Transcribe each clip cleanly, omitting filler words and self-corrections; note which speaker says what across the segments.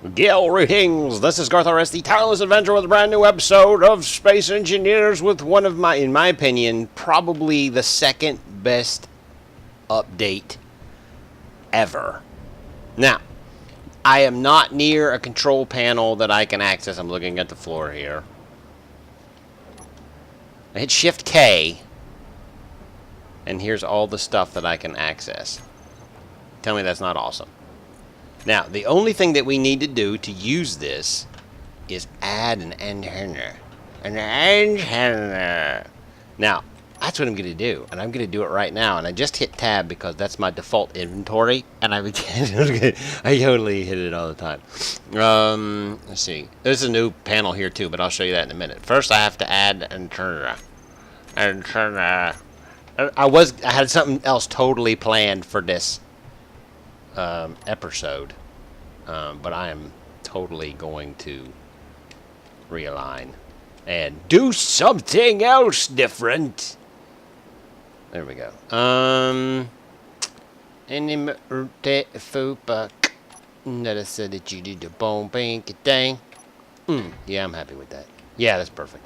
Speaker 1: Greetings, this is garthrs, the tireless adventure with a brand new episode of Space Engineers with one of my, in my opinion, probably the second best update ever. Now, I am not near a control panel that I can access. I'm looking at the floor here. I hit Shift K, and here's all the stuff that I can access. Tell me that's not awesome. Now, the only thing that we need to do to use this is add an antenna. An antenna. Now, that's what I'm going to do, and I'm going to do it right now. And I just hit Tab because that's my default inventory, and I totally hit it all the time. Let's see. There's a new panel here too, but I'll show you that in a minute. First, I have to add antenna. Antenna. I had something else totally planned for this episode, but I am totally going to realign and do something else different. There we go. Yeah, I'm happy with that. Yeah, that's perfect.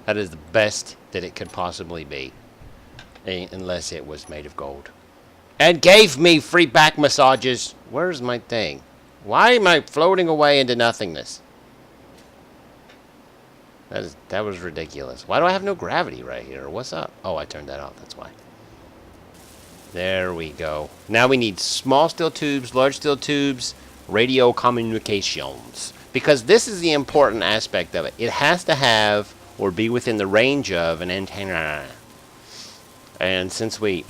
Speaker 1: That is the best that it could possibly be, unless it was made of gold. And gave me free back massages. Where's my thing? Why am I floating away into nothingness? That was ridiculous. Why do I have no gravity right here? What's up? Oh, I turned that off. That's why. There we go. Now we need small steel tubes, large steel tubes, radio communications. Because this is the important aspect of it. It has to have or be within the range of an antenna. And since we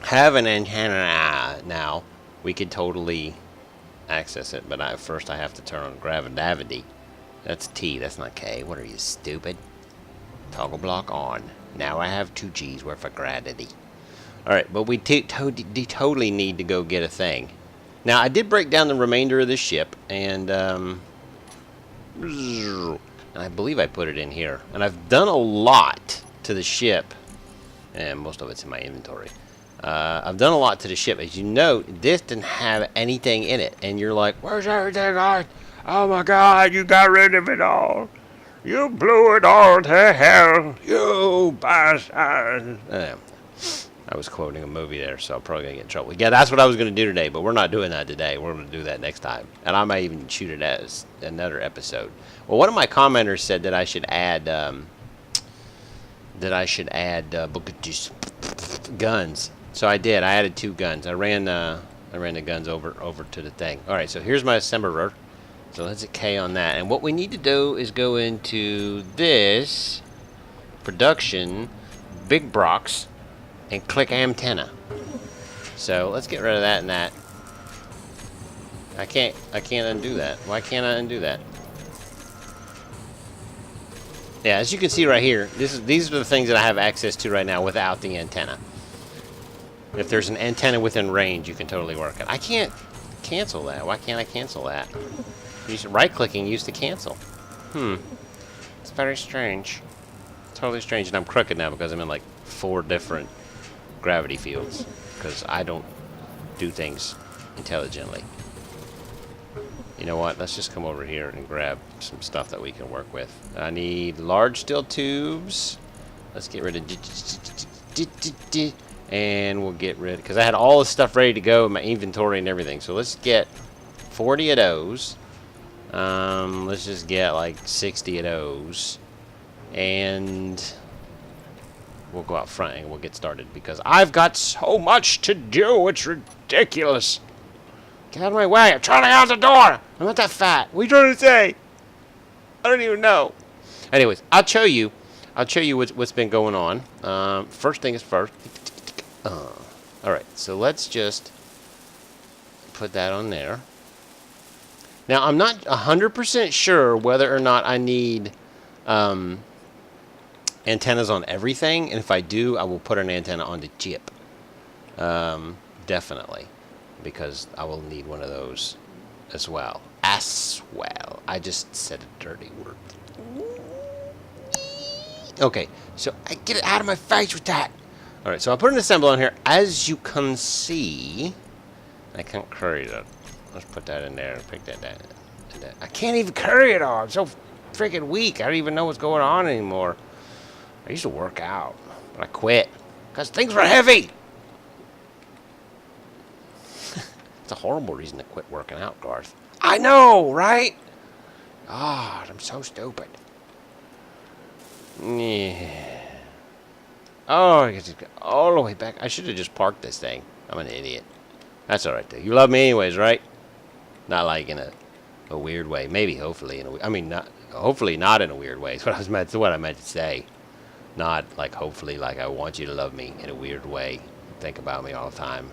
Speaker 1: have an antenna now, we could totally access it, but first I have to turn on gravity. That's T, that's not K. What are you, stupid? Toggle block on. Now I have 2 G's worth of gravity. Alright, but we totally need to go get a thing. Now, I did break down the remainder of the ship, and I believe I put it in here. And I've done a lot to the ship, and most of it's in my inventory. I've done a lot to the ship. As you note, this didn't have anything in it. And you're like, where's everything on? Oh my God, you got rid of it all. You blew it all to hell. You bastard. I was quoting a movie there, so I'm probably going to get in trouble. Yeah, that's what I was going to do today, but we're not doing that today. We're going to do that next time. And I might even shoot it as another episode. Well, one of my commenters said that I should add, guns. So I did. I added 2 guns. I ran the guns over to the thing. All right. So here's my assembler. So let's hit K on that. And what we need to do is go into this production, big box, and click antenna. So let's get rid of that and that. I can't undo that. Why can't I undo that? Yeah, as you can see right here, these are the things that I have access to right now without the antenna. If there's an antenna within range, you can totally work it. I can't cancel that. Why can't I cancel that? Right-clicking used to cancel. It's very strange. Totally strange. And I'm crooked now because I'm in like 4 different gravity fields. Because I don't do things intelligently. You know what? Let's just come over here and grab some stuff that we can work with. I need large steel tubes. Let's get rid of... And we'll get rid... Because I had all this stuff ready to go in my inventory and everything. So let's get 40 of those. Let's just get like 60 of those. And we'll go out front and we'll get started. Because I've got so much to do. It's ridiculous. Get out of my way. I'm trying to get out the door. I'm not that fat. What are you trying to say? I don't even know. Anyways, I'll show you what's been going on. First thing is first. Alright, so let's just put that on there. Now, I'm not 100% sure whether or not I need antennas on everything. And if I do, I will put an antenna on the chip. Definitely. Because I will need one of those as well. I just said a dirty word. Okay, so I get it out of my face with that. Alright, so I'll put an assembly on here. As you can see, I can't carry that. Let's put that in there and pick that down. And, I can't even carry it all. I'm so freaking weak. I don't even know what's going on anymore. I used to work out, but I quit because things were heavy. It's a horrible reason to quit working out, Garth. I know, right? God, I'm so stupid. Yeah. Oh, I guess it's all the way back. I should have just parked this thing. I'm an idiot. That's all right, though. You love me anyways, right? Not like in a weird way. Maybe, hopefully, hopefully not in a weird way. That's what I meant to say. Not like hopefully like I want you to love me in a weird way. Think about me all the time.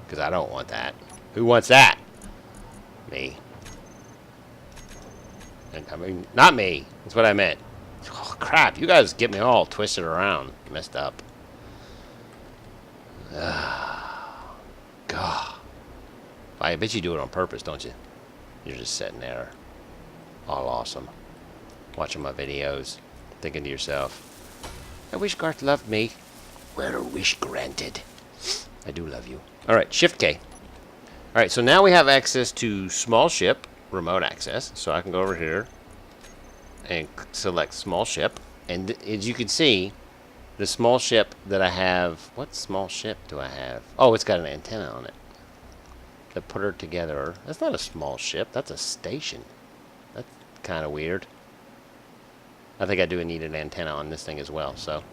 Speaker 1: Because I don't want that. Who wants that? Me. And, I mean, not me. That's what I meant. Oh, crap. You guys get me all twisted around. Messed up. God. I bet you do it on purpose, don't you? You're just sitting there. All awesome. Watching my videos. Thinking to yourself, I wish Garth loved me. Well, a wish granted. I do love you. Alright, Shift K. Alright, so now we have access to small ship, remote access. So I can go over here and select small ship. And as you can see, the small ship that I have... What small ship do I have? Oh, it's got an antenna on it. To put her together. That's not a small ship. That's a station. That's kind of weird. I think I do need an antenna on this thing as well. So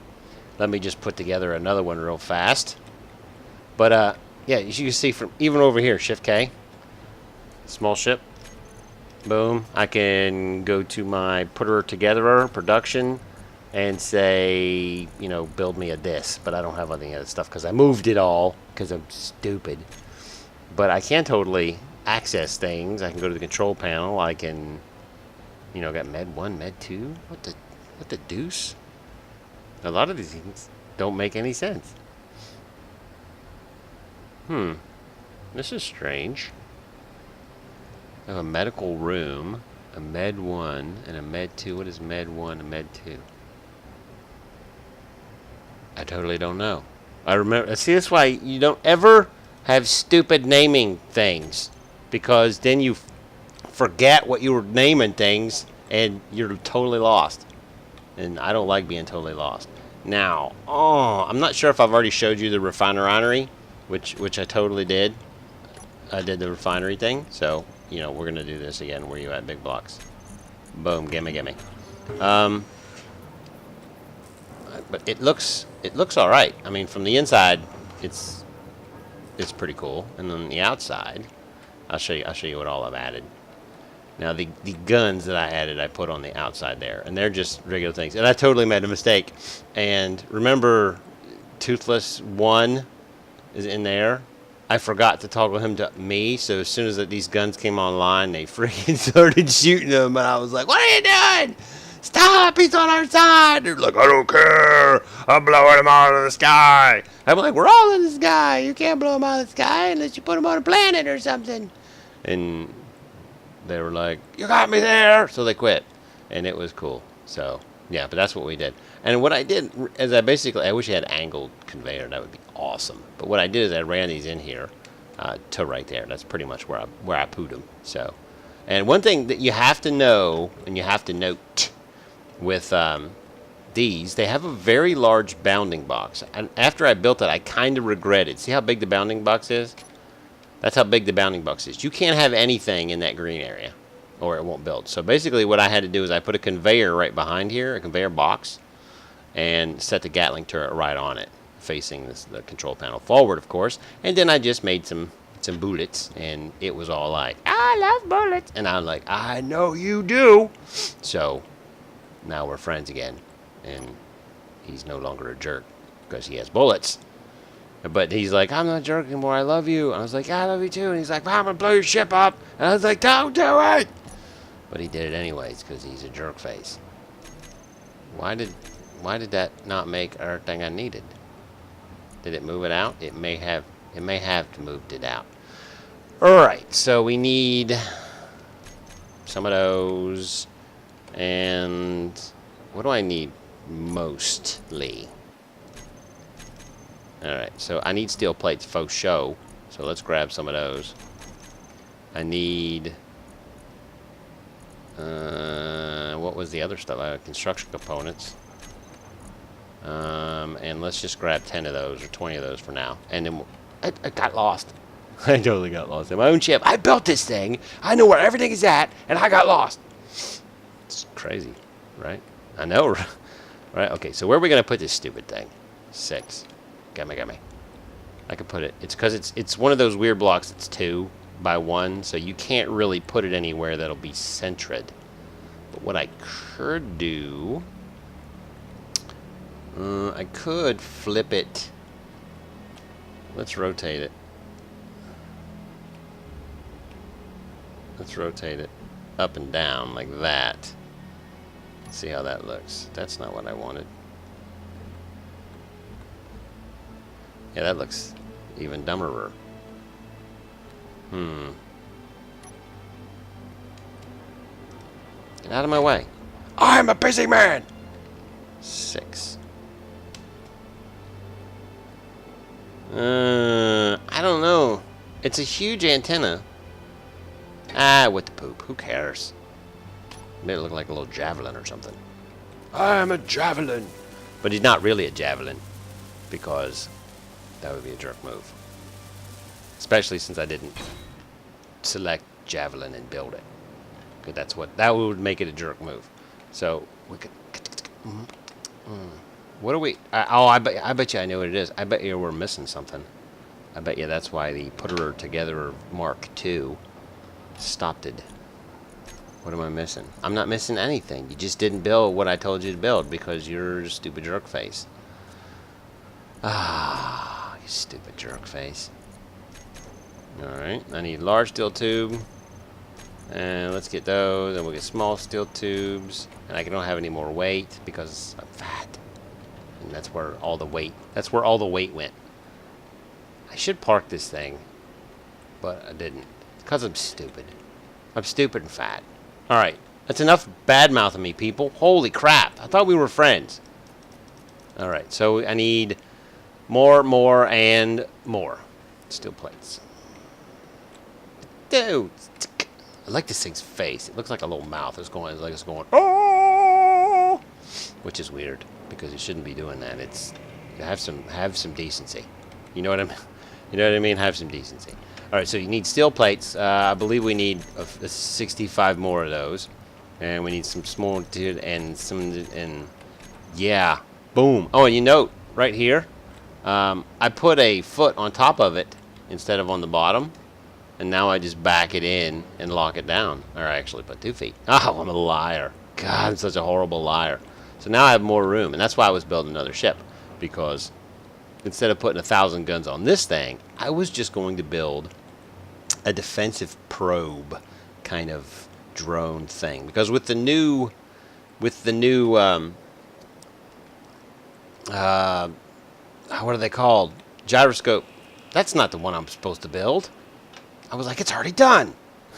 Speaker 1: let me just put together another one real fast. But yeah, as you can see from even over here, Shift K, small ship, boom. I can go to my put her together production and say, you know, build me a this. But I don't have any of that stuff because I moved it all because I'm stupid. But I can totally access things. I can go to the control panel. I can, you know, got Med 1, Med 2. What the deuce? A lot of these things don't make any sense. This is strange. I have a medical room, a Med 1, and a Med 2. What is Med 1 and Med 2? I totally don't know. I remember. See, that's why you don't ever have stupid naming things, because then you forget what you were naming things and you're totally lost. And I don't like being totally lost. Now, I'm not sure if I've already showed you the refinery, which I totally did. I did the refinery thing, so you know we're gonna do this again. Where you at, big blocks? Boom, gimme. But it looks all right. I mean, from the inside, it's pretty cool, and on the outside, I'll show you what all I've added. Now the guns that I added, I put on the outside there, and they're just regular things. And I totally made a mistake. And remember, Toothless 1 is in there. I forgot to toggle him to me, so as soon as these guns came online, they freaking started shooting them, and I was like, "What are you doing? Stop! He's on our side!" They're like, "I don't care. I'm blowing him out of the sky." I'm like, "We're all in the sky. You can't blow him out of the sky unless you put him on a planet or something." And they were like, "You got me there!" So they quit, and it was cool. So yeah, but that's what we did. And what I did is I wish I had angled conveyor. That would be awesome. But what I did is I ran these in here to right there. That's pretty much where I put them. So, and one thing that you have to know and you have to note with these, they have a very large bounding box. And after I built it, I kind of regretted. See how big the bounding box is? That's how big the bounding box is. You can't have anything in that green area or it won't build. So basically what I had to do is I put a conveyor right behind here, a conveyor box, and set the Gatling turret right on it, facing the control panel forward, of course. And then I just made some bullets, and it was all like, "I love bullets." And I'm like, "I know you do." So now we're friends again, and he's no longer a jerk because he has bullets. But he's like, "I'm not a jerk anymore. I love you." And I was like, "I love you too." And he's like, "I'm gonna blow your ship up." And I was like, "Don't do it." But he did it anyways because he's a jerk face. Why did that not make everything I needed? Did it move it out? It may have to moved it out. Alright, so we need some of those. And what do I need mostly? Alright, so I need steel plates faux show. So let's grab some of those. I need What was the other stuff? Construction components. And let's just grab 10 of those or 20 of those for now. And then I got lost. I totally got lost in my own ship. I built this thing. I know where everything is at, and I got lost. It's crazy, right? I know, right? Okay, so where are we gonna put this stupid thing? 6. Got me. I could put it. It's because it's one of those weird blocks. It's 2 by 1, so you can't really put it anywhere that'll be centered. But what I could do, I could flip it. Let's rotate it. Let's rotate it up and down like that. See how that looks. That's not what I wanted. Yeah, that looks even dumberer. Get out of my way. I'm a busy man! 6. I don't know. It's a huge antenna. Ah, what the poop. Who cares? Made it look like a little javelin or something. I'm a javelin. But he's not really a javelin, because that would be a jerk move. Especially since I didn't select javelin and build it. Because that would make it a jerk move. So we could. What are we? I bet you I know what it is. I bet you we're missing something. I bet you that's why the putter together Mark II stopped it. What am I missing? I'm not missing anything. You just didn't build what I told you to build because you're a stupid jerk face. Ah, you stupid jerk face. Alright, I need large steel tube. And let's get those, and we'll get small steel tubes. And I don't have any more weight because I'm fat. And that's where all the weight went. I should park this thing, but I didn't. Because I'm stupid. I'm stupid and fat. Alright, that's enough bad-mouthing me, people. Holy crap, I thought we were friends. Alright, so I need more, and more. Steel plates. Dude, I like this thing's face. It looks like a little mouth. It's like it's going, oh, which is weird because you shouldn't be doing that. It's have some decency. You know what I mean? You know what I mean? Have some decency. All right, so you need steel plates. I believe we need 65 more of those, and we need some small and yeah, boom. Oh, and you note right here, I put a foot on top of it instead of on the bottom. And now I just back it in and lock it down. Or I actually put 2 feet. Oh, I'm a liar. God, I'm such a horrible liar. So now I have more room. And that's why I was building another ship. Because instead of putting 1,000 guns on this thing, I was just going to build a defensive probe kind of drone thing. Because with the new what are they called? Gyroscope. That's not the one I'm supposed to build. I was like, it's already done.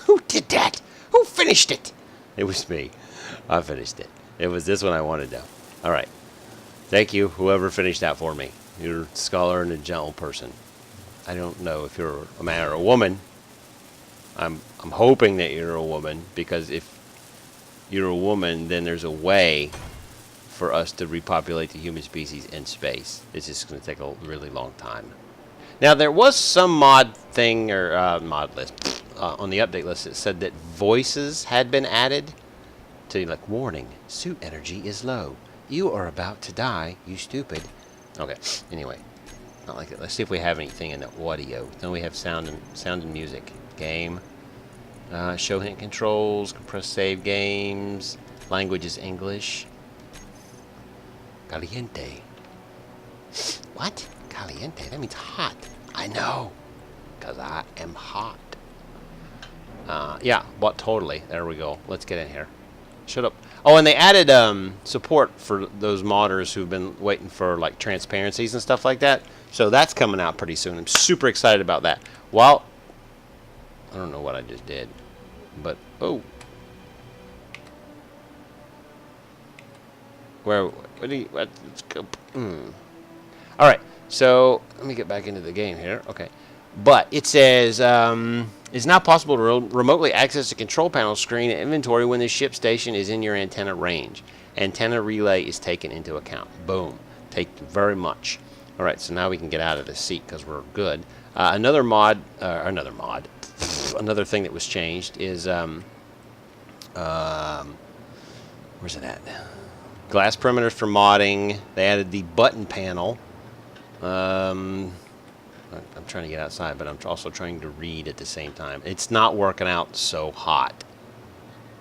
Speaker 1: Who did that? Who finished it? It was me. I finished it. It was this one I wanted to. All right. Thank you, whoever finished that for me. You're a scholar and a gentle person. I don't know if you're a man or a woman. I'm hoping that you're a woman, because if you're a woman, then there's a way for us to repopulate the human species in space. It's just going to take a really long time. Now, there was some mod thing, or mod list, on the update list that said that voices had been added to, like, warning, suit energy is low. You are about to die, you stupid. Okay, anyway, not like that. Let's see if we have anything in the audio. Then we have sound and music. Game. Show hint controls, compress save games. Language is English. Caliente. What? Caliente? That means hot. I know. Because I am hot. Yeah, but totally. There we go. Let's get in here. Shut up. Oh, and they added support for those modders who've been waiting for, like, transparencies and stuff like that. So that's coming out pretty soon. I'm super excited about that. Well, I don't know what I just did. But, oh. Where do you, let's go. Alright, so let me get back into the game here. Okay. But it says, It's now possible to remotely access the control panel screen and inventory when the ship station is in your antenna range. Antenna relay is taken into account. Boom. Thank you very much. All right, so now we can get out of this seat because we're good. Another thing that was changed is, where's it at? Glass perimeters for modding. They added the button panel. I'm trying to get outside, but I'm also trying to read at the same time. It's not working out so hot.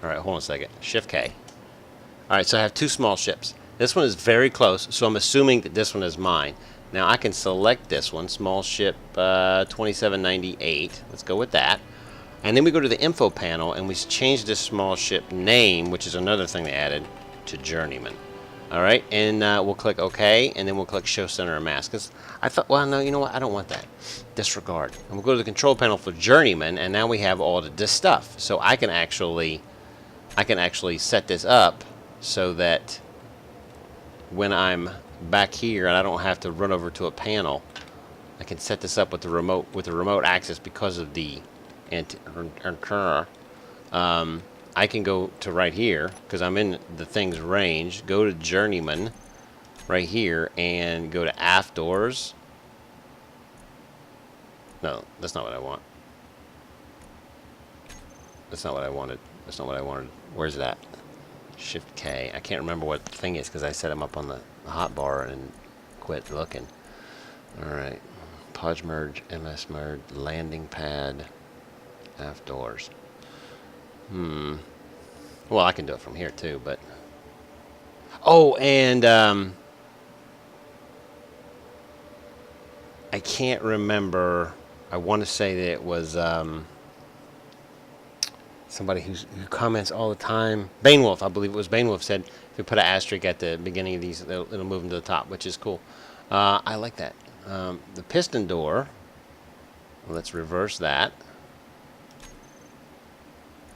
Speaker 1: All right, hold on a second. Shift K. All right, so I have two small ships. This one is very close, so I'm assuming that this one is mine. Now I can select this one, small ship 2798. Let's go with that. And then we go to the info panel, and we change this small ship name, which is another thing they added, to Journeyman. All right, and we'll click OK, and then we'll click Show Center and Mask. Because I thought, well, no, you know what? I don't want that. Disregard. And we'll go to the control panel for Journeyman, and now we have all of this stuff. So I can actually set this up so that when I'm back here and I don't have to run over to a panel, I can set this up with the remote access because of the antenna. I can go to right here because I'm in the thing's range. Go to Journeyman right here and go to aft doors. No, that's not what I want. That's not what I wanted. That's not what I wanted. Where's that? Shift K. I can't remember what the thing is because I set them up on the hotbar and quit looking. Alright. Podge merge, MS merge, landing pad, aft doors. Well, I can do it from here too, but... Oh, and I can't remember. I want to say that it was somebody who comments all the time. Banewolf, I believe it was Banewolf, said if we put an asterisk at the beginning of these, it'll move them to the top, which is cool. I like that. The piston door, let's reverse that.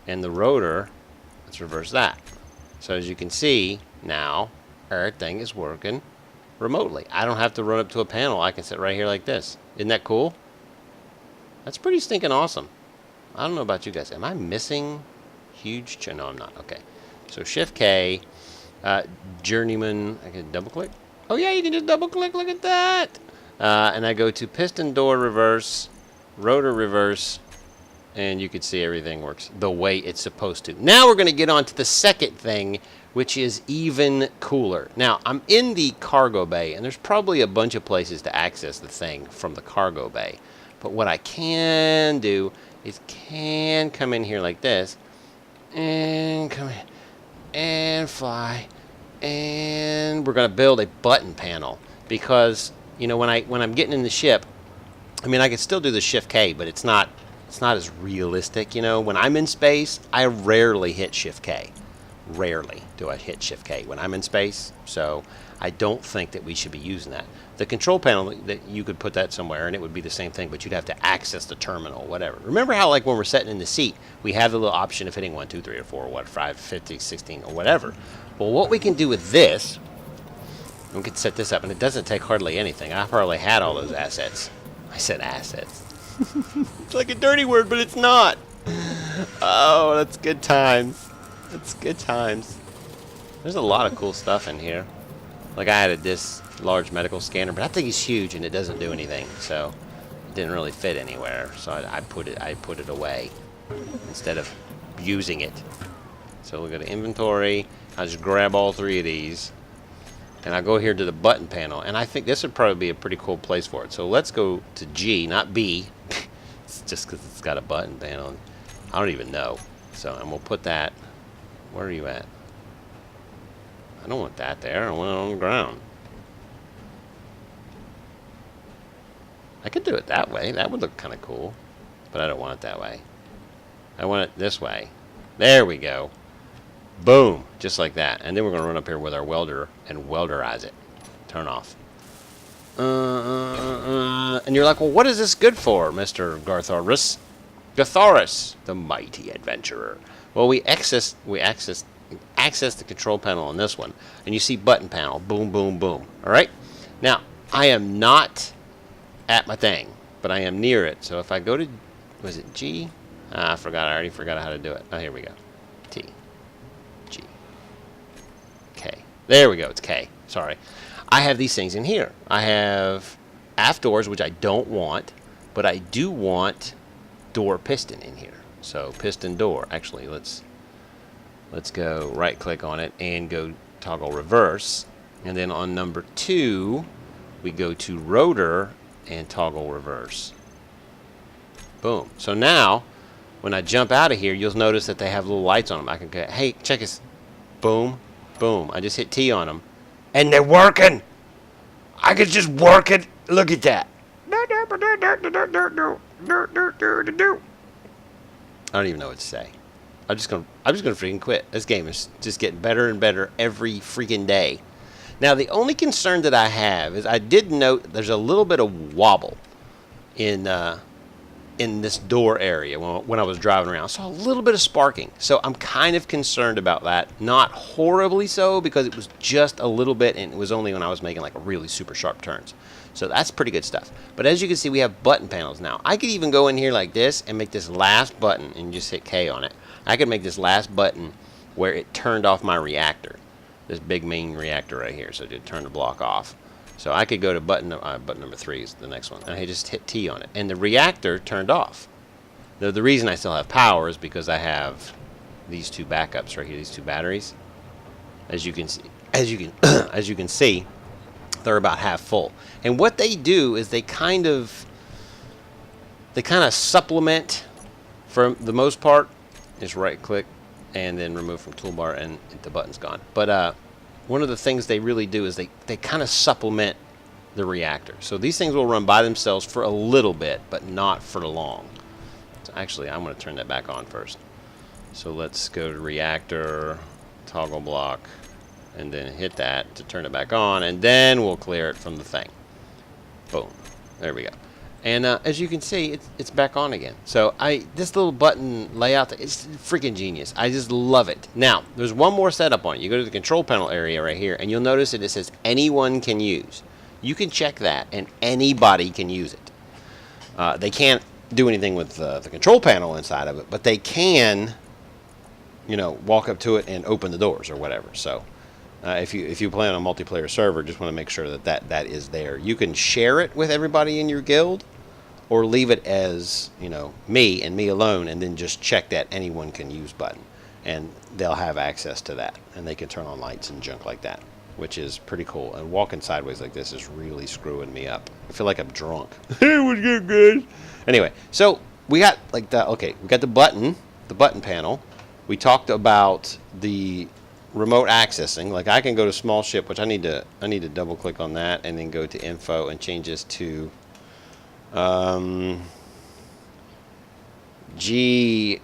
Speaker 1: And the rotor, let's reverse that. So as you can see, now everything is working remotely. I don't have to run up to a panel. I can sit right here like this. Isn't that cool? That's pretty stinking awesome. I don't know about you guys. Am I missing huge? No, I'm not. Okay. So Shift K, Journeyman. I can double click. Oh yeah, you can just double click. Look at that. And I go to piston door reverse, rotor reverse, and you can see everything works the way it's supposed to. Now we're going to get on to the second thing, which is even cooler. Now, I'm in the cargo bay, and there's probably a bunch of places to access the thing from the cargo bay. But what I can do is can come in here like this, and come in, and fly, and we're going to build a button panel. Because, you know, when I'm getting in the ship, I mean, I can still do the Shift K, but it's not as realistic, you know. When I'm in space, I rarely hit Shift K. Rarely do I hit Shift K when I'm in space, so I don't think that we should be using that. The control panel, that you could put that somewhere and it would be the same thing, but you'd have to access the terminal, whatever. Remember how, like, when we're sitting in the seat, we have the little option of hitting 1, 2, 3, or 4, or 5, 50, 16, or whatever. Well, what we can do with this, we can set this up, and it doesn't take hardly anything. I probably had all those assets. I said assets. It's like a dirty word, but it's not. Oh, that's good times. That's good times. There's a lot of cool stuff in here. Like, I had this large medical scanner, but I think it's huge and it doesn't do anything, so it didn't really fit anywhere. So I put it away instead of using it. So we go to inventory. I just grab all three of these, and I go here to the button panel, and I think this would probably be a pretty cool place for it. So let's go to G, not B. It's just because it's got a button panel. I don't even know. So, and we'll put that. Where are you at? I don't want that there. I want it on the ground. I could do it that way. That would look kind of cool. But I don't want it that way. I want it this way. There we go. Boom. Just like that. And then we're going to run up here with our welder and welderize it. Turn off. And you're like, well, what is this good for, Mr. Garthrs? Garthrs, the mighty adventurer. Well, we access the control panel on this one, and you see button panel, boom, boom, boom. All right. Now, I am not at my thing, but I am near it. So if I go to, was it G? I forgot. I already forgot how to do it. Oh, here we go. T, G, K. There we go. It's K. Sorry. I have these things in here. I have aft doors, which I don't want, but I do want door piston in here. So piston door. Actually, let's go right click on it and go toggle reverse. And then on number 2, we go to rotor and toggle reverse. Boom. So now, when I jump out of here, you'll notice that they have little lights on them. I can go, hey, check this. Boom, boom. I just hit T on them. And they're working. I could just work it. Look at that. I don't even know what to say. I'm just gonna freaking quit. This game is just getting better and better every freaking day. Now, the only concern that I have is I did note there's a little bit of wobble in this door area when I was driving around. I saw a little bit of sparking. So I'm kind of concerned about that. Not horribly so, because it was just a little bit, and it was only when I was making like really super sharp turns. So that's pretty good stuff. But as you can see, we have button panels now. I could even go in here like this and make this last button and just hit K on it. I could make this last button where it turned off my reactor. This big main reactor right here. So it turned the block off. So I could go to button number 3 is the next one. And I just hit T on it. And the reactor turned off. Now, the reason I still have power is because I have these 2 backups right here, these 2 batteries. As you can see, as you can see, they're about half full. And what they do is they kind of supplement, for the most part. Just right click and then remove from toolbar, and the button's gone. But one of the things they really do is they kind of supplement the reactor. So these things will run by themselves for a little bit, but not for long. So actually, I'm going to turn that back on first. So let's go to reactor, toggle block, and then hit that to turn it back on, and then we'll clear it from the thing. Boom. There we go. And as you can see, it's back on again. So this little button layout, it's freaking genius. I just love it. Now, there's one more setup on it. You go to the control panel area right here, and you'll notice that it says anyone can use. You can check that, and anybody can use it. They can't do anything with the control panel inside of it, but they can, walk up to it and open the doors or whatever. So if you play on a multiplayer server, just want to make sure that is there. You can share it with everybody in your guild, or leave it as, me and me alone, and then just check that anyone can use button. And they'll have access to that. And they can turn on lights and junk like that, which is pretty cool. And walking sideways like this is really screwing me up. I feel like I'm drunk. Hey, what's good, guys? Anyway, so we got like that. Okay, we got the button panel. We talked about the remote accessing. Like I can go to small ship, which I need to double click on that, and then go to info and change this to GTA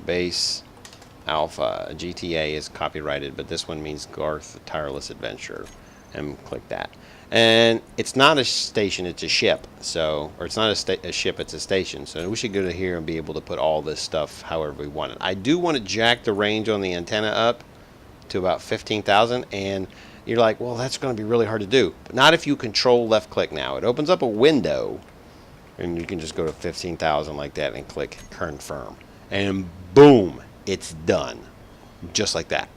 Speaker 1: base alpha. GTA is copyrighted, but this one means Garth Tireless Adventure, and click that. And it's not a station, it's a ship. So, or it's not a ship, it's a station. So we should go to here and be able to put all this stuff however we want it. I do want to jack the range on the antenna up to about 15,000, and you're like, well, that's going to be really hard to do. But not if you control left click now. It opens up a window, and you can just go to 15,000 like that and click confirm. And boom, it's done. Just like that.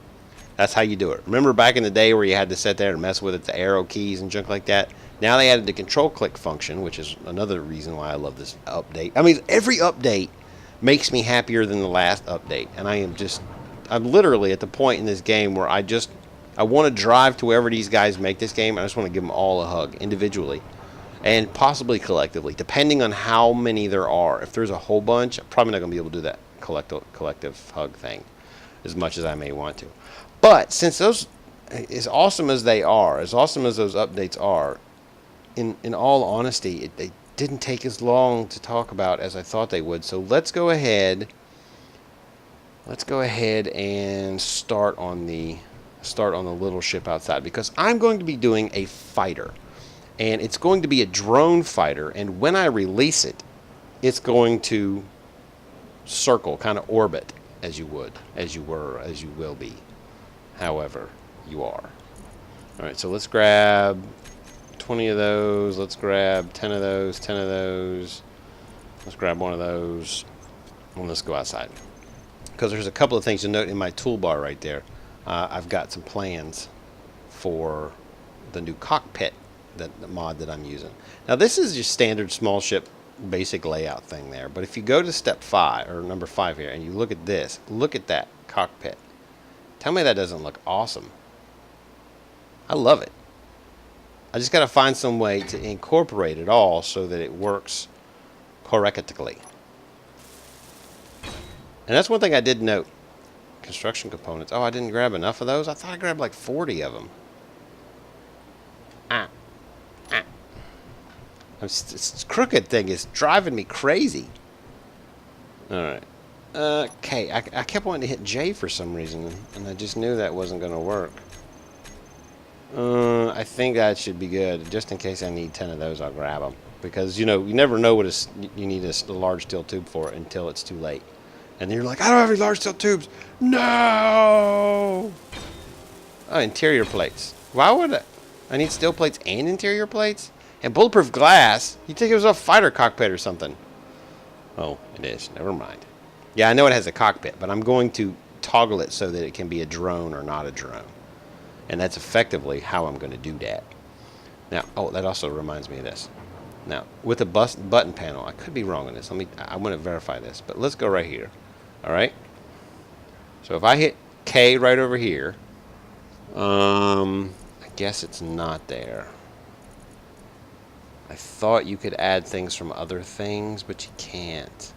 Speaker 1: That's how you do it. Remember back in the day where you had to sit there and mess with it, the arrow keys and junk like that? Now they added the control click function, which is another reason why I love this update. I mean, every update makes me happier than the last update. And I'm literally at the point in this game where I want to drive to wherever these guys make this game. I just want to give them all a hug individually and possibly collectively, depending on how many there are. If there's a whole bunch, I'm probably not going to be able to do that collective hug thing as much as I may want to. But since those, as awesome as they are, as awesome as those updates are, in all honesty, they didn't take as long to talk about as I thought they would. So let's go ahead and start on the little ship outside, because I'm going to be doing a fighter, and it's going to be a drone fighter. And when I release it, it's going to circle, kind of orbit, as you will be. However you are. Alright, so let's grab 20 of those. Let's grab 10 of those, 10 of those. Let's grab one of those, and let's go outside. Because there's a couple of things to note in my toolbar right there. I've got some plans for the new cockpit, the mod that I'm using. Now this is just standard small ship basic layout thing there. But if you go to step 5, or number 5 here, and you look at this, look at that cockpit. Tell me that doesn't look awesome. I love it. I just got to find some way to incorporate it all so that it works correctly. And that's one thing I did note. Construction components. Oh, I didn't grab enough of those? I thought I grabbed like 40 of them. This crooked thing is driving me crazy. Alright. Okay, I kept wanting to hit J for some reason, and I just knew that wasn't going to work. I think that should be good. Just in case I need 10 of those, I'll grab them. Because, you know, you never know what you need a large steel tube for until it's too late. And then you're like, I don't have any large steel tubes. No! Oh, interior plates. Why would I need steel plates and interior plates? And bulletproof glass? You think it was a fighter cockpit or something? Oh, it is. Never mind. Yeah, I know it has a cockpit, but I'm going to toggle it so that it can be a drone or not a drone. And that's effectively how I'm going to do that. Now, oh, that also reminds me of this. Now, with the button panel, I could be wrong on this. I want to verify this, but let's go right here. All right. So if I hit K right over here, I guess it's not there. I thought you could add things from other things, but you can't.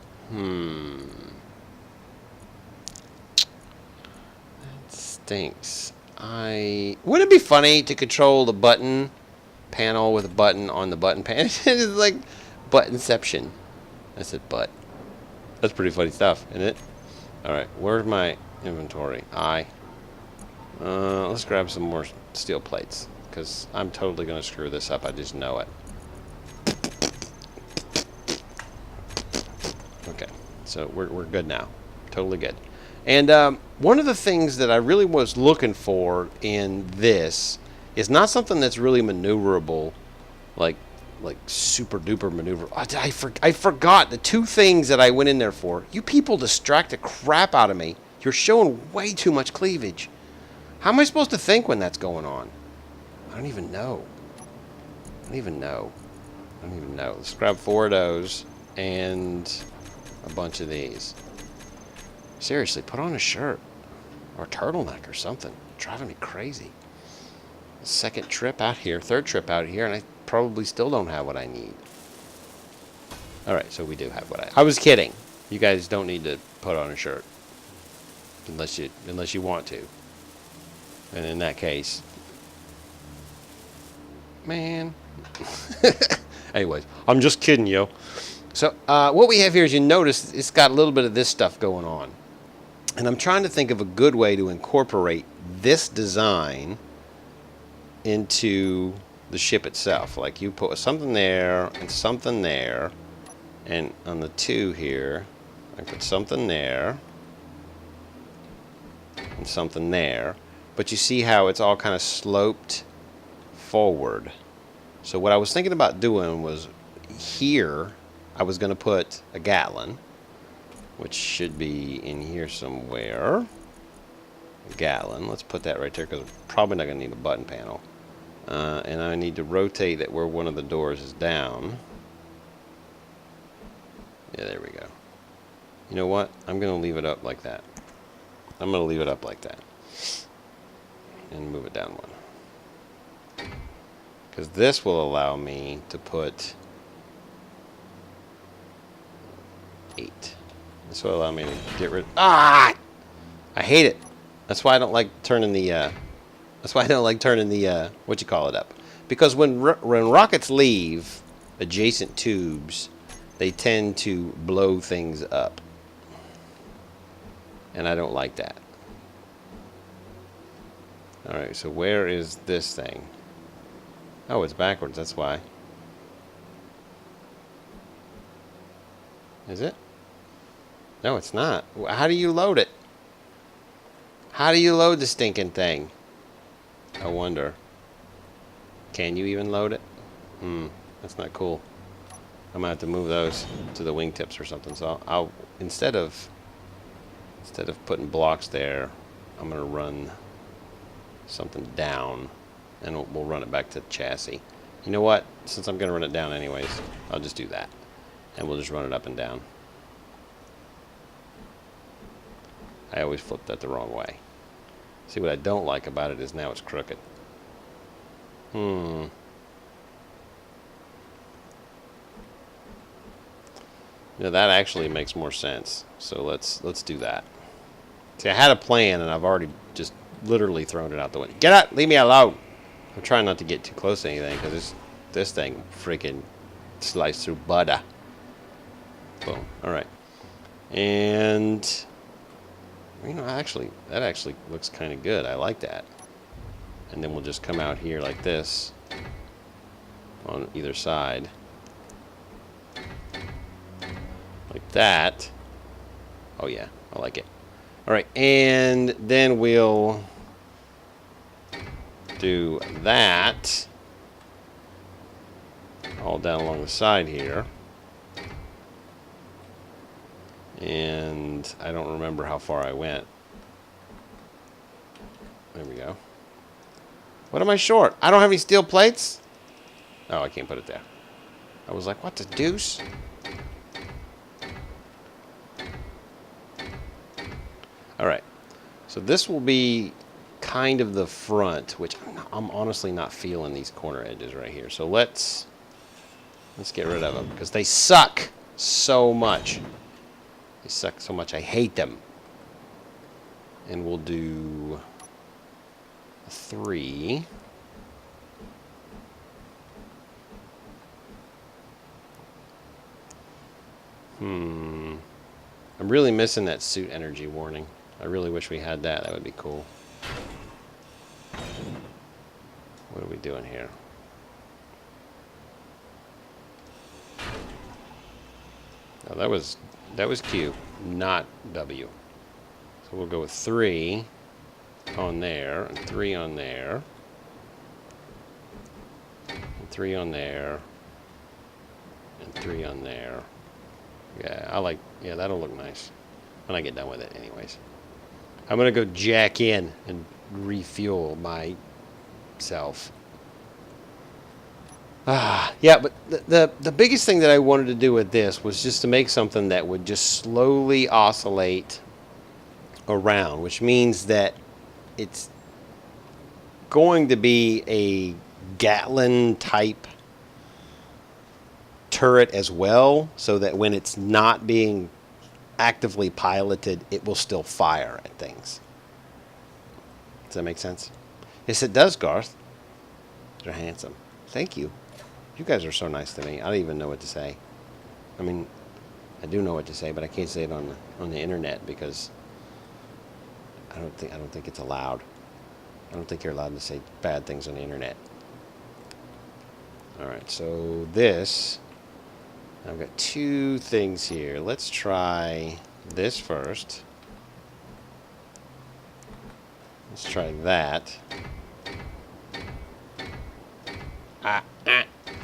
Speaker 1: That stinks. Wouldn't it be funny to control the button panel with a button on the button panel? It's like buttonception. I said butt. That's pretty funny stuff, isn't it? Alright, where's my inventory? Let's grab some more steel plates, because I'm totally going to screw this up. I just know it. Okay, so we're good now. Totally good. And one of the things that I really was looking for in this is not something that's really maneuverable, like super duper maneuverable. I forgot the two things that I went in there for. You people distract the crap out of me. You're showing way too much cleavage. How am I supposed to think when that's going on? I don't even know. Let's grab 4 of those and a bunch of these. Seriously, put on a shirt or a turtleneck or something. Driving me crazy. Second trip out here, third trip out here, and I probably still don't have what I need. Alright, so we do have what I was kidding. You guys don't need to put on a shirt. Unless you want to. And in that case, man. Anyways, I'm just kidding, yo. So what we have here is, you notice it's got a little bit of this stuff going on. And I'm trying to think of a good way to incorporate this design into the ship itself. Like you put something there and something there. And on the 2 here, I put something there and something there. But you see how it's all kind of sloped forward. So what I was thinking about doing was here, I was going to put a Gatlin, which should be in here somewhere. A Gatlin. Let's put that right there because I'm probably not going to need a button panel. And I need to rotate it where one of the doors is down. Yeah, there we go. You know what? I'm going to leave it up like that. I'm going to leave it up like that. And move it down 1. Because this will allow me to put 8. This will allow me to get rid. I hate it. That's why I don't like turning the. What you call it up. Because when rockets leave adjacent tubes, they tend to blow things up, and I don't like that. All right. So where is this thing? Oh, it's backwards. That's why. Is it? No, it's not. How do you load it? How do you load the stinking thing? I wonder. Can you even load it? That's not cool. I'm gonna have to move those to the wingtips or something. So I'll instead of putting blocks there, I'm gonna run something down, and we'll run it back to the chassis. You know what? Since I'm gonna run it down anyways, I'll just do that, and we'll just run it up and down. I always flip that the wrong way. See, what I don't like about it is now it's crooked. You know, that actually makes more sense. So let's do that. See, I had a plan, and I've already just literally thrown it out the window. Get out! Leave me alone! I'm trying not to get too close to anything, because this thing freaking sliced through butter. Boom. Alright. And... you know, that actually looks kind of good. I like that. And then we'll just come out here like this on either side. Like that. Oh yeah, I like it. Alright, and then we'll do that all down along the side here. And I don't remember how far I went. There we go. What am I short? I don't have any steel plates? Oh, I can't put it there. I was like, what the deuce? Alright. So this will be kind of the front, which I'm honestly not feeling these corner edges right here. So let's get rid of them, because they suck so much. They suck so much. I hate them. And we'll do 3. I'm really missing that suit energy warning. I really wish we had that. That would be cool. What are we doing here? Oh, that was Q, not W. So we'll go with 3 on there, and 3 on there, and 3 on there, and 3 on there. Yeah, that'll look nice when I get done with it anyways. I'm gonna go jack in and refuel myself. Yeah, but the biggest thing that I wanted to do with this was just to make something that would just slowly oscillate around, which means that it's going to be a Gatlin type turret as well, so that when it's not being actively piloted, it will still fire at things. Does that make sense? Yes, it does, Garth. You're handsome. Thank you. You guys are so nice to me. I don't even know what to say. I mean, I do know what to say, but I can't say it on the internet because I don't think it's allowed. I don't think you're allowed to say bad things on the internet. All right, so this, I've got 2 things here. Let's try this first. Let's try that.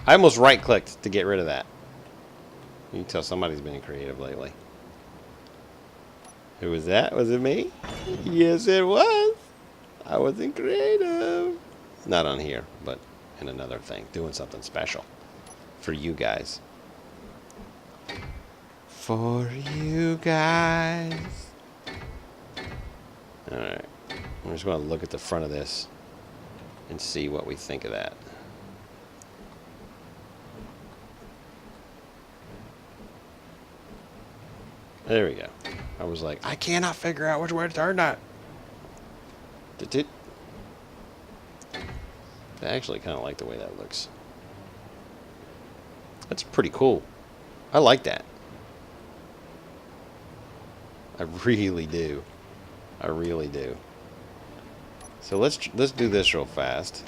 Speaker 1: I almost right-clicked to get rid of that. You can tell somebody's been creative lately. Who was that? Was it me? Yes, it was. I wasn't creative. Not on here, but in another thing. Doing something special for you guys. For you guys. Alright. I'm just going to look at the front of this and see what we think of that. There we go. I was like, I cannot figure out which way to turn that. I actually kind of like the way that looks. That's pretty cool. I like that. I really do. I really do. So let's do this real fast.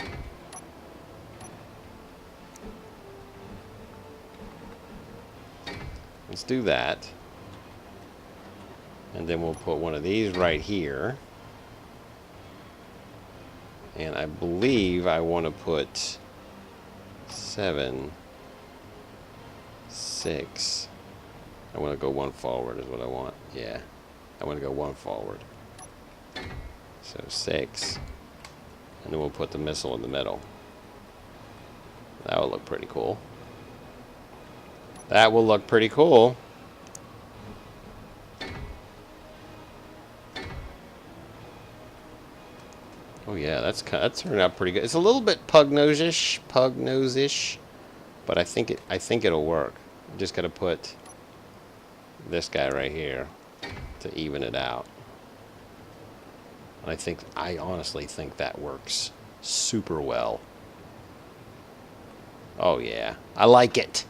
Speaker 1: Let's do that. And then we'll put one of these right here. And I believe I want to put 7, 6. I want to go 1 forward is what I want. Yeah, I want to go 1 forward. So 6. And then we'll put the missile in the middle. That will look pretty cool. That will look pretty cool. Oh yeah, that turned out pretty good. It's a little bit pug-nose-ish, but I think it'll work. I just got to put this guy right here to even it out. And I honestly think that works super well. Oh yeah, I like it.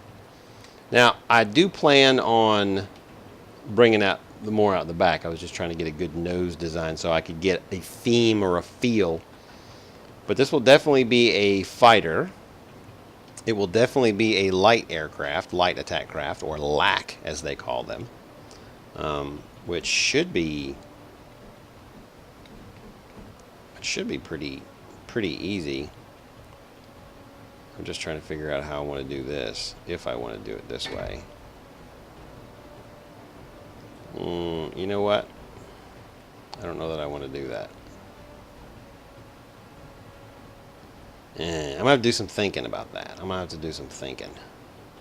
Speaker 1: Now I do plan on bringing out more out the back. I was just trying to get a good nose design so I could get a theme or a feel. But this will definitely be a fighter. It will definitely be a light aircraft, light attack craft, or LAC as they call them, which should be pretty easy. I'm just trying to figure out how I want to do this, if I want to do it this way. You know what? I don't know that I want to do that. I'm going to have to do some thinking about that. I'm going to have to do some thinking.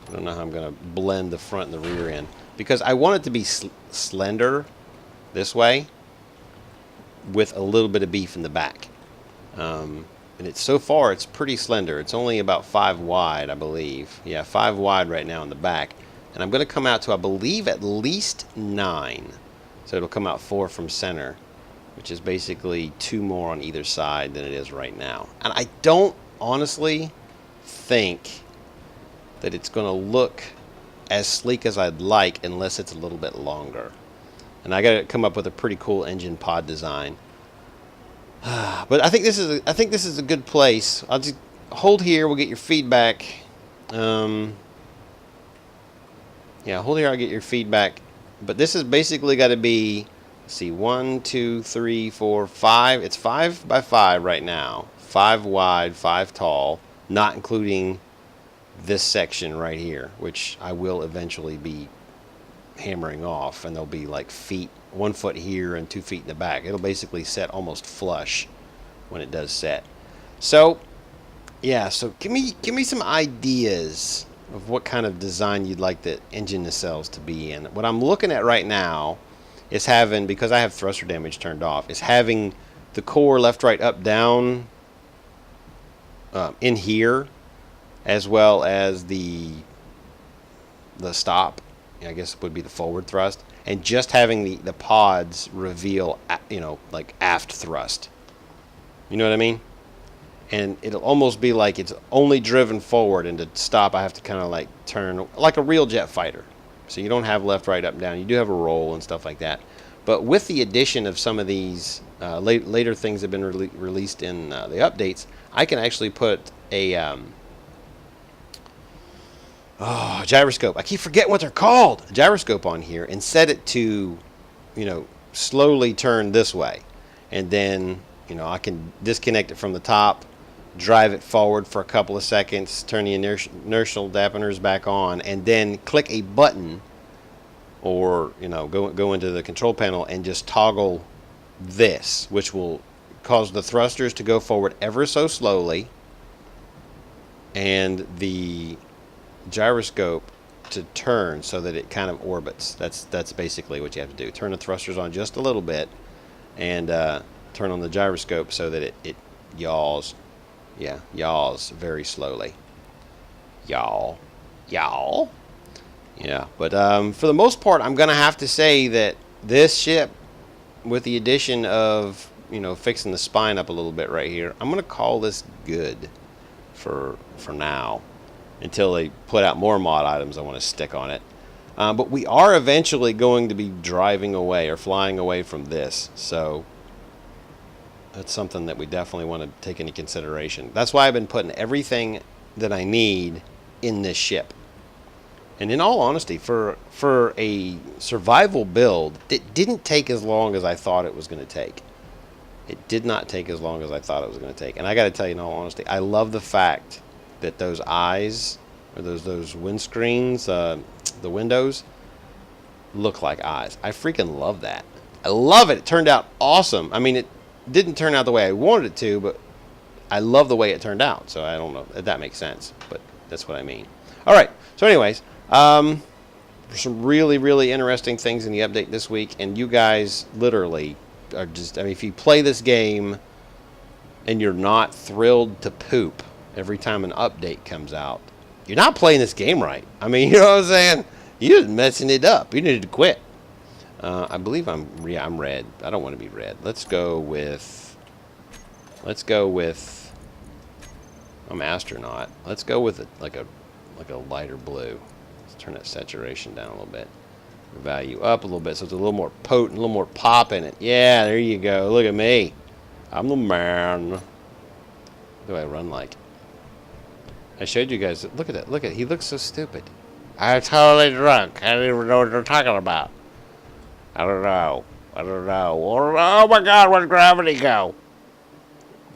Speaker 1: I don't know how I'm going to blend the front and the rear end. Because I want it to be slender this way with a little bit of beef in the back. And so far it's pretty slender. It's only about 5 wide, I believe. Yeah, 5 wide right now in the back. And I'm going to come out to, I believe, at least 9. So it'll come out 4 from center, which is basically 2 more on either side than it is right now. And I don't honestly think that it's going to look as sleek as I'd like unless it's a little bit longer. And I got to come up with a pretty cool engine pod design. But I think this is a good place. I'll just hold here. We'll get your feedback. Yeah, hold here, I'll get your feedback. But this has basically got to be, let's see, 1, 2, 3, 4, 5. It's 5 by 5 right now. 5 wide, 5 tall, not including this section right here, which I will eventually be hammering off. And there'll be like 1 foot here and 2 feet in the back. It'll basically set almost flush when it does set. So, yeah, so give me some ideas of what kind of design you'd like the engine nacelles to be in. What I'm looking at right now is having, because I have thruster damage turned off, is having the core left, right, up, down in here, as well as the stop, I guess would be the forward thrust, and just having the pods reveal, like aft thrust. You know what I mean? And it'll almost be like it's only driven forward, and to stop I have to kind of like turn like a real jet fighter. So you don't have left, right, up, down. You do have a roll and stuff like that. But with the addition of some of these later things that have been released in the updates, I can actually put a gyroscope. I keep forgetting what they're called. A gyroscope on here and set it to, slowly turn this way. And then, I can disconnect it from the top, drive it forward for a couple of seconds, turn the inertial dampeners back on, and then click a button or, go into the control panel and just toggle this, which will cause the thrusters to go forward ever so slowly and the gyroscope to turn so that it kind of orbits. That's basically what you have to do. Turn the thrusters on just a little bit and turn on the gyroscope so that it yaws. Yeah, yaws very slowly. Yaw. Yeah, but for the most part, I'm going to have to say that this ship, with the addition of, fixing the spine up a little bit right here, I'm going to call this good for now, until they put out more mod items I want to stick on it. But we are eventually going to be driving away or flying away from this, so that's something that we definitely want to take into consideration. That's why I've been putting everything that I need in this ship. And in all honesty, for a survival build, it didn't take as long as I thought it was going to take. It did not take as long as I thought it was going to take. And I got to tell you, in all honesty, I love the fact that those eyes, or those windscreens, the windows, look like eyes. I freaking love that. I love it. It turned out awesome. I mean, it didn't turn out the way I wanted it to, but I love the way it turned out. So I don't know if that makes sense, but that's what I mean. All right. So anyways, there's some really, really interesting things in the update this week, and you guys literally are just, I mean, if you play this game and you're not thrilled to poop every time an update comes out, you're not playing this game right. I mean, you know what I'm saying? You're just messing it up. You need to quit. I believe I'm red. I don't want to be red. Let's go with I'm astronaut. Let's go with like a lighter blue. Let's turn that saturation down a little bit. Value up a little bit so it's a little more potent, a little more pop in it. Yeah, there you go. Look at me. I'm the man. What do I run like? I showed you guys. Look at that. Look at it. He looks so stupid. I'm totally drunk. I don't even know what they're talking about. I don't know. Oh my God, where'd gravity go?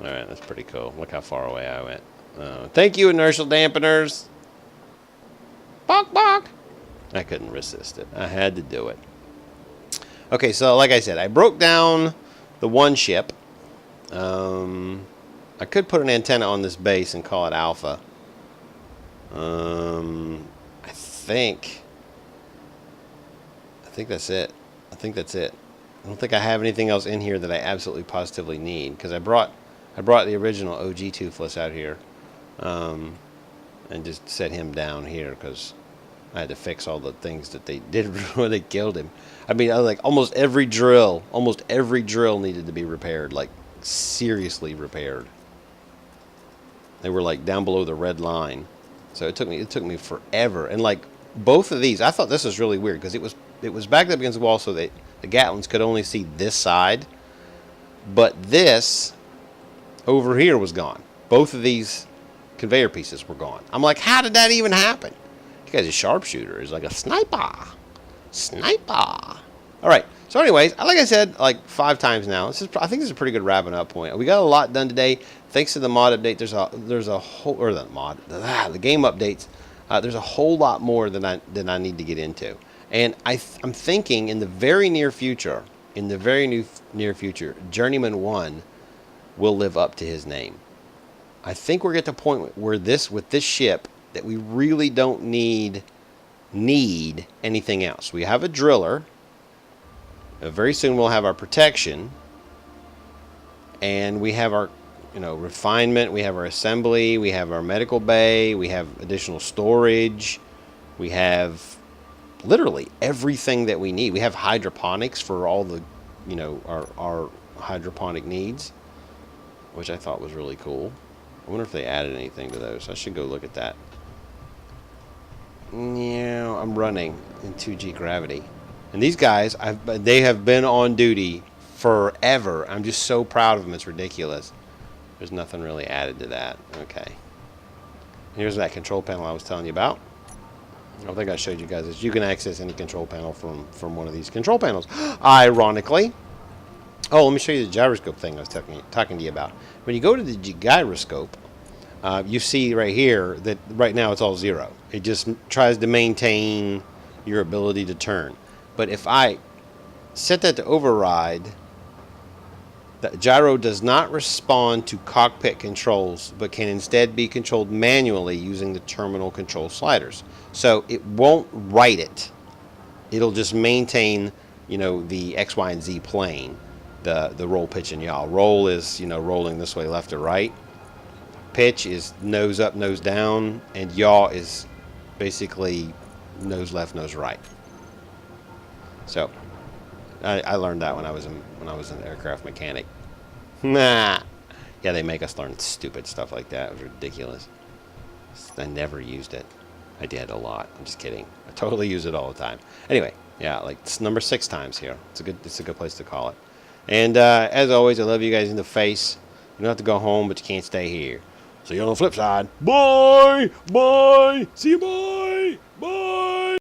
Speaker 1: Alright, that's pretty cool. Look how far away I went. Thank you, inertial dampeners. Bonk, bonk. I couldn't resist it. I had to do it. Okay, so like I said, I broke down the one ship. I could put an antenna on this base and call it Alpha. I think that's it. I don't think I have anything else in here that I absolutely positively need, because I brought the original OG Toothless out here, and just set him down here because I had to fix all the things that they did when they killed him. I mean, like almost every drill needed to be repaired, like seriously repaired. They were like down below the red line, so it took me forever. And like both of these, I thought this was really weird because it was backed up against the wall so that the Gatlins could only see this side, but this over here was gone. Both of these conveyor pieces were gone. I'm like, how did that even happen? You guys, a sharpshooter is like a sniper. All right. So, anyways, like I said, like 5 times now. I think this is a pretty good wrapping up point. We got a lot done today, thanks to the mod update. There's a whole, or the game updates. There's a whole lot more than I need to get into. And I'm thinking in the very near future, Journeyman 1 will live up to his name. I think we're at the point where with this ship that we really don't need anything else. We have a driller. Very soon we'll have our protection, and we have our refinement, we have our assembly, we have our medical bay, we have additional storage, we have literally everything that we need. We have hydroponics for all the our hydroponic needs, which I thought was really cool. I wonder if they added anything to those. I should go look at that. Yeah, I'm running in 2G gravity. And these guys, they have been on duty forever. I'm just so proud of them. It's ridiculous. There's nothing really added to that. Okay. Here's that control panel I was telling you about. I don't think I showed you guys this. You can access any control panel from one of these control panels. Ironically. Oh, let me show you the gyroscope thing I was talking to you about. When you go to the gyroscope, you see right here that right now it's all 0. It just tries to maintain your ability to turn. But if I set that to override, the gyro does not respond to cockpit controls, but can instead be controlled manually using the terminal control sliders. So it won't write it. It'll just maintain, the X, Y, and Z plane, the roll, pitch, and yaw. Roll is, rolling this way, left or right. Pitch is nose up, nose down, and yaw is basically nose left, nose right. So, I learned that when I was an aircraft mechanic. Nah, yeah, they make us learn stupid stuff like that. It was ridiculous. I never used it. I did a lot. I'm just kidding. I totally use it all the time. Anyway, yeah, like it's number 6 times here. It's a good place to call it. And as always, I love you guys in the face. You don't have to go home, but you can't stay here. See you on the flip side. Bye. Bye. See you. Bye.